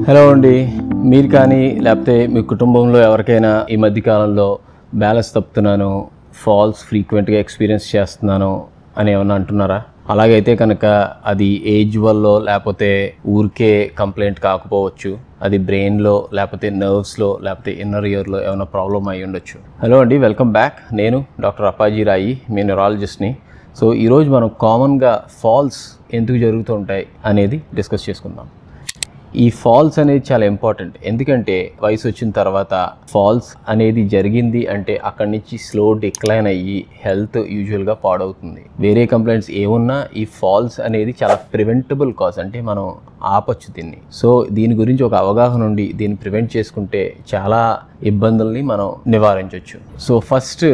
Hello అండి, మీరు కానీ లేకపోతే మీ కుటుంబంలో ఎవరికైనా ఈ మధ్య కాలంలో బ్యాలెన్స్ తప్పుతున్నాను, ఫాల్స్ ఫ్రీక్వెంట్గా ఎక్స్పీరియన్స్ చేస్తున్నాను అని ఏమన్నా అంటున్నారా? అలాగైతే కనుక అది ఏజ్ వల్ల లేకపోతే ఊరికే కంప్లైంట్ కాకపోవచ్చు, అది బ్రెయిన్లో లేకపోతే నర్వ్స్లో లేకపోతే ఇన్నర్ ఇయర్లో ఏమైనా ప్రాబ్లం అయి ఉండొచ్చు. హలో అండి, వెల్కమ్ బ్యాక్. నేను డాక్టర్ అప్పాజీ రాయి, మీ న్యూరాలజిస్ట్ని. సో ఈరోజు మనం కామన్గా ఫాల్స్ ఎందుకు జరుగుతూ ఉంటాయి అనేది డిస్కస్ చేసుకుందాం. ఈ ఫాల్స్ అనేది చాలా ఇంపార్టెంట్, ఎందుకంటే వయసు వచ్చిన తర్వాత ఫాల్స్ అనేది జరిగింది అంటే అక్కడి నుంచి స్లో డిక్లైన్ అయ్యి హెల్త్ యూజువల్గా పాడవుతుంది. వేరే కంప్లైంట్స్ ఏమున్నా ఈ ఫాల్స్ అనేది చాలా ప్రివెంటబుల్ కాజ్, అంటే మనం ఆపచ్చు దీన్ని. సో దీని గురించి ఒక అవగాహన ఉండి దీన్ని ప్రివెంట్ చేసుకుంటే చాలా ఇబ్బందుల్ని మనం నివారించవచ్చు. సో ఫస్ట్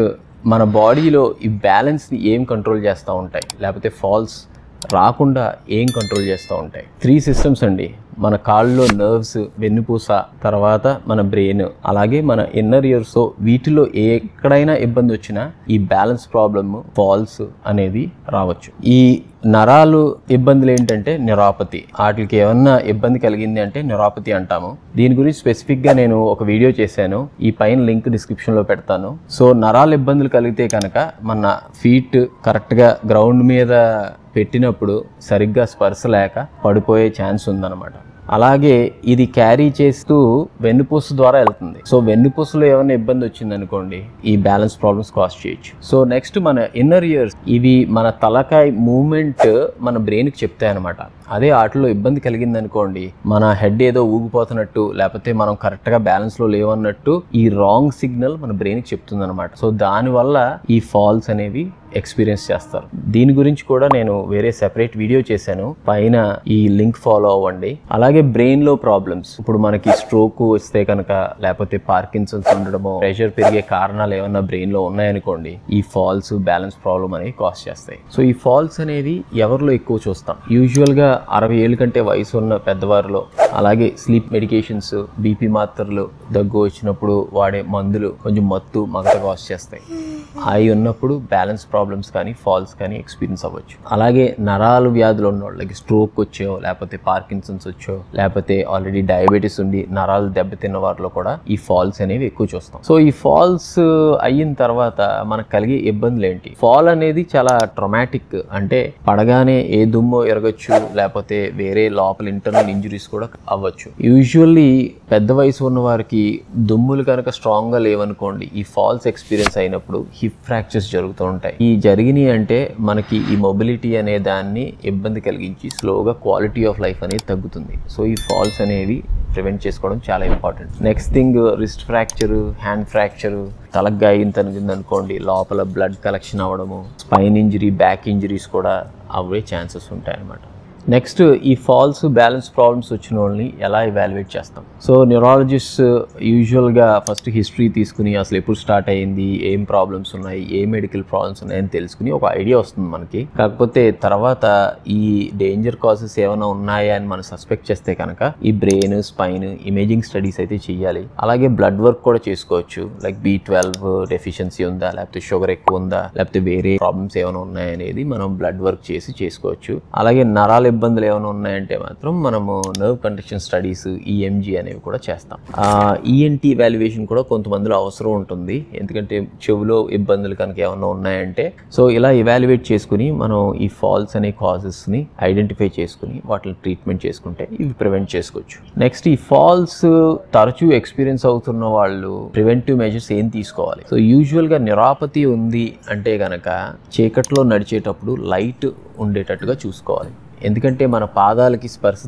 మన బాడీలో ఈ బ్యాలెన్స్ని ఏం కంట్రోల్ చేస్తూ ఉంటాయి, లేకపోతే ఫాల్స్ రాకుండా ఏం కంట్రోల్ చేస్తూ ఉంటాయి? 3 సిస్టమ్స్ అండి. మన కాళ్ళలో నర్వ్స్, వెన్నుపూస, తర్వాత మన బ్రెయిన్, అలాగే మన ఇన్నర్ ఇయర్స్. వీటిలో ఎక్కడైనా ఇబ్బంది వచ్చినా ఈ బ్యాలెన్స్ ప్రాబ్లమ్, ఫాల్స్ అనేది రావచ్చు. ఈ నరాలు ఇబ్బందులు ఏంటంటే న్యూరోపతి. వాటికి ఏమన్నా ఇబ్బంది కలిగింది అంటే న్యూరోపతి అంటాము. దీని గురించి స్పెసిఫిక్గా నేను ఒక వీడియో చేశాను, ఈ పైన లింక్ డిస్క్రిప్షన్లో పెడతాను. సో నరాలు ఇబ్బందులు కలిగితే కనుక మన ఫీట్ కరెక్ట్గా గ్రౌండ్ మీద పెట్టినప్పుడు సరిగ్గా స్పర్శ లేక పడిపోయే ఛాన్స్ ఉందన్నమాట. అలాగే ఇది క్యారీ చేస్తూ వెన్నుపూస ద్వారా వెళ్తుంది. సో వెన్నుపూసలో ఏమైనా ఇబ్బంది వచ్చింది అనుకోండి, ఈ బ్యాలెన్స్ ప్రాబ్లమ్స్ కాజ్ చేయొచ్చు. సో నెక్స్ట్ మన ఇన్నర్ ఇయర్స్. ఇవి మన తలకాయ మూమెంట్ మన బ్రెయిన్కి చెప్తాయి అనమాట. అదే వాటిలో ఇబ్బంది కలిగింది అనుకోండి, మన హెడ్ ఏదో ఊగిపోతున్నట్టు లేకపోతే మనం కరెక్ట్గా బ్యాలెన్స్లో లేవన్నట్టు ఈ రాంగ్ సిగ్నల్ మన బ్రెయిన్కి చెప్తుంది అనమాట. సో దానివల్ల ఈ ఫాల్స్ అనేవి ఎక్స్పీరియన్స్ చేస్తారు. దీని గురించి కూడా నేను వేరే సెపరేట్ వీడియో చేశాను, పైన ఈ లింక్ ఫాలో అవ్వండి. అలాగే బ్రెయిన్ లో ప్రాబ్లమ్స్, ఇప్పుడు మనకి స్ట్రోక్ వస్తే కనుక లేకపోతే పార్కిన్సన్స్ ఉండడమో, ప్రెషర్ పెరిగే కారణాలు ఏమన్నా బ్రెయిన్ లో ఉన్నాయనుకోండి, ఈ ఫాల్స్ బ్యాలెన్స్ ప్రాబ్లం అనేవి కాజ్ చేస్తాయి. సో ఈ ఫాల్స్ అనేది ఎవరిలో ఎక్కువ చూస్తాం? యూజువల్ గా 60 ఏళ్ళ కంటే వయసు ఉన్న పెద్దవారిలో. అలాగే స్లీప్ మెడికేషన్స్, బీపీ మాత్రలు, దగ్గు వచ్చినప్పుడు వాడే మందులు కొంచెం మత్తు మగత కాజ్ చేస్తాయి. అవి ఉన్నప్పుడు బ్యాలెన్స్ ప్రాబ్లమ్స్ కానీ ఫాల్స్ కానీ ఎక్స్పీరియన్స్ అవ్వచ్చు. అలాగే నరాలు వ్యాధులు ఉన్న వాళ్ళకి స్ట్రోక్ వచ్చో లేకపోతే పార్కిన్సన్స్ వచ్చో లేకపోతే ఆల్రెడీ డయాబెటీస్ ఉండి నరాలు దెబ్బతిన్న వారిలో కూడా ఈ ఫాల్స్ అనేవి ఎక్కువ చూస్తాం. సో ఈ ఫాల్స్ అయిన తర్వాత మనకు కలిగే ఇబ్బందులు ఏంటి? ఫాల్ అనేది చాలా ట్రామాటిక్, అంటే పడగానే ఏ దుమ్మో ఎరగచ్చు, లేకపోతే వేరే లోపల ఇంటర్నల్ ఇంజురీస్ కూడా అవ్వచ్చు. యూజువల్లీ పెద్ద వయసు ఉన్న వారికి దుమ్ములు కనుక స్ట్రాంగ్ గా లేవనుకోండి, ఈ ఫాల్స్ ఎక్స్పీరియన్స్ అయినప్పుడు హిప్ ఫ్రాక్చర్స్ జరుగుతూ ఉంటాయి. ఈ జరిగినాయి అంటే మనకి ఈ మొబిలిటీ అనే దాన్ని ఇబ్బంది కలిగించి స్లోగా క్వాలిటీ ఆఫ్ లైఫ్ అనేది తగ్గుతుంది. సో ఈ ఫాల్స్ అనేవి ప్రివెంట్ చేసుకోవడం చాలా important. Next thing, wrist fracture, hand fracture, తలకు గాయం తగిలింది అనుకోండి, లోపల బ్లడ్ కలెక్షన్ అవ్వడము, స్పైన్ ఇంజరీ, బ్యాక్ ఇంజరీస్ కూడా అవ్వే ఛాన్సెస్ ఉంటాయి అన్నమాట. నెక్స్ట్, ఈ ఫాల్స్ బ్యాలెన్స్ ప్రాబ్లమ్స్ వచ్చిన వాళ్ళని ఎలా ఎవాల్యుయేట్ చేస్తాం? సో న్యూరాలజిస్ట్ యూజువల్గా ఫస్ట్ హిస్టరీ తీసుకుని అసలు ఎప్పుడు స్టార్ట్ అయ్యింది, ఏం ప్రాబ్లమ్స్ ఉన్నాయి, ఏ మెడికల్ ప్రాబ్లమ్స్ ఉన్నాయని తెలుసుకుని ఒక ఐడియా వస్తుంది మనకి. కాకపోతే తర్వాత ఈ డేంజర్ కాజెస్ ఏమైనా ఉన్నాయా అని మనం సస్పెక్ట్ చేస్తే కనుక ఈ బ్రెయిన్, స్పైన్ ఇమేజింగ్ స్టడీస్ అయితే చేయాలి. అలాగే బ్లడ్ వర్క్ కూడా చేసుకోవచ్చు, లైక్ B12 డెఫిషియన్సీ ఉందా, లేకపోతే షుగర్ ఎక్కువ ఉందా, లేకపోతే వేరే ప్రాబ్లమ్స్ ఏమైనా ఉన్నాయనేది మనం బ్లడ్ వర్క్ చేసి చేసుకోవచ్చు. అలాగే నరాల ఇబ్బందులు ఏమైనా ఉన్నాయంటే మాత్రం మనము నర్వ్ కండిషన్ స్టడీస్, EMG అనేవి కూడా చేస్తాం. ENT వాల్యుయేషన్ కూడా కొంతమందిలో అవసరం ఉంటుంది, ఎందుకంటే చెవులో ఇబ్బందులు కనుక ఏమైనా ఉన్నాయంటే. సో ఇలా ఎవాల్యుయేట్ చేసుకుని మనం ఈ ఫాల్స్ అనే కాజెస్ని ఐడెంటిఫై చేసుకుని వాటిని ట్రీట్మెంట్ చేసుకుంటే ఇవి ప్రివెంట్ చేసుకోవచ్చు. నెక్స్ట్, ఈ ఫాల్స్ తరచూ ఎక్స్పీరియన్స్ అవుతున్న వాళ్ళు ప్రివెంటివ్ మెజర్స్ ఏం తీసుకోవాలి? సో యూజువల్గా న్యూరోపతి ఉంది అంటే కనుక చీకట్లో నడిచేటప్పుడు లైట్ ఉండేటట్టుగా చూసుకోవాలి. ఎందుకంటే మన పాదాలకి స్పర్శ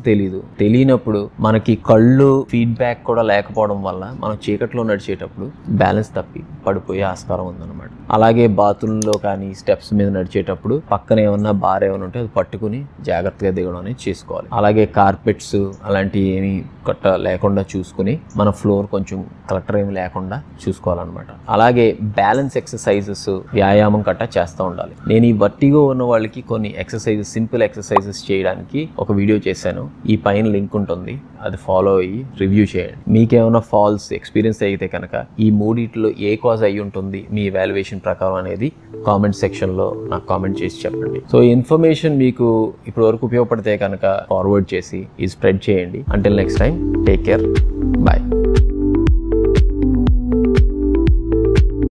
తెలియనప్పుడు మనకి కళ్ళు ఫీడ్బ్యాక్ కూడా లేకపోవడం వల్ల మనం చీకట్లో నడిచేటప్పుడు బ్యాలెన్స్ తప్పి పడిపోయే ఆస్కారం ఉందన్నమాట. అలాగే బాత్రూంలో కానీ స్టెప్స్ మీద నడిచేటప్పుడు పక్కన ఏమన్నా బార్ ఏమైనా ఉంటే అది పట్టుకుని జాగ్రత్తగా దిగడం అనేది చేసుకోవాలి. అలాగే కార్పెట్స్ అలాంటివి ఏమి కట్ట లేకుండా చూసుకుని మన ఫ్లోర్ కొంచెం క్లటర్ ఏమి లేకుండా చూసుకోవాలన్నమాట. అలాగే బ్యాలెన్స్ ఎక్సర్సైజెస్, వ్యాయామం కట్ట చేస్తూ ఉండాలి. నేను ఈ వర్టిగో ఉన్న వాళ్ళకి కొన్ని ఎక్సర్సైజెస్, సింపుల్ ఎక్సర్సైజెస్ చేయడానికి ఒక వీడియో చేశాను. ఈ పైన లింక్ ఉంటుంది, అది ఫాలో అయ్యి రివ్యూ చేయండి. మీకేమైనా ఫాల్స్ ఎక్స్పీరియన్స్ అయితే కనుక ఈ మూడిట్లో ఏ కాజ్ అయ్యి ఉంటుంది మీ ఎవాల్యుయేషన్ ప్రకారం అనేది కామెంట్ సెక్షన్లో నాకు కామెంట్ చేసి చెప్పండి. సో ఈ ఇన్ఫర్మేషన్ మీకు ఇప్పటి వరకు ఉపయోగపడితే కనుక ఫార్వర్డ్ చేసి ఈ స్ప్రెడ్ చేయండి. Until next time, take care, bye.